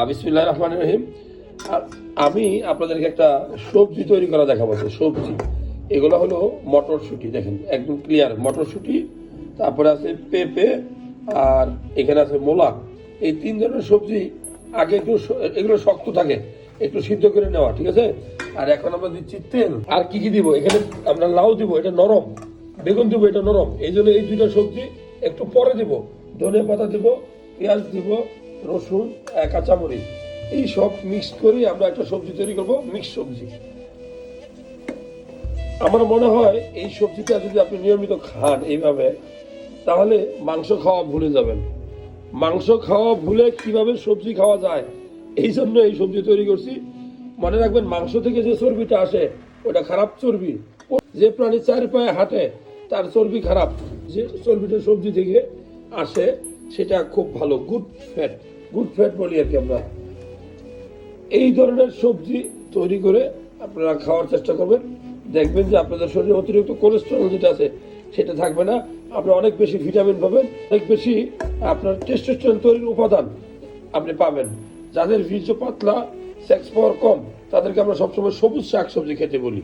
বিসমিল্লাহির রহমানির রহিম। আমি আপনাদেরকে একটা সবজি তৈরি করা দেখাবো। সবজি এগুলো হলো মটরশুঁটি, দেখেন একদম ক্লিয়ার মটরশুঁটি, তারপরে আছে পেঁপে, আর এখানে আছে মূলা। এই তিন ধরনের সবজি আগে একটু এগুলো শক্ত থাকে, একটু সিদ্ধ করে নেওয়া, ঠিক আছে। আর এখন আমরা দিচ্ছি তেল। আর কি কি দিব এখানে, আমরা লাউ দিব, এটা নরম, বেগুন দিব, এটা নরম, এই জন্য এই দুইটা সবজি একটু পরে দিব। ধনে পাতা দিব, পেঁয়াজ দিব, রসুন, কাঁচামরিচ, এই সব মিক্স করে আমরা একটা সবজি তৈরি করব, মিক্স সবজি। আমার মনে হয় এই সবজিটা যদি আপনি নিয়মিত খান এইভাবে, তাহলে মাংস খাওয়া ভুলে যাবেন। মাংস খাওয়া ভুলে কিভাবে সবজি খাওয়া যায়, এই জন্য এই সবজি তৈরি করছি। মনে রাখবেন, মাংস থেকে যে চর্বিটা আসে ওটা খারাপ চর্বি। যে প্রাণী চার পায়ে হাঁটে তার চর্বি খারাপ, যে চর্বিটা সবজি থেকে আসে সেটা খুব ভালো, গুড ফ্যাট, গুড ফ্যাট বলি আর কি আমরা। এই ধরনের সবজি তৈরি করে আপনারা খাওয়ার চেষ্টা করবেন, দেখবেন যে আপনাদের শরীরে অতিরিক্ত কোলেস্টেরল যেটা আছে সেটা থাকবে না। আপনারা অনেক বেশি ভিটামিন পাবেন, অনেক বেশি আপনার টেস্টোস্টেরন তৈরির উপাদান আপনি পাবেন। যাদের বীর্য পাতলা, সেক্স পাওয়ার কম, তাদেরকে আমরা সবসময় সবুজ শাক সবজি খেতে বলি।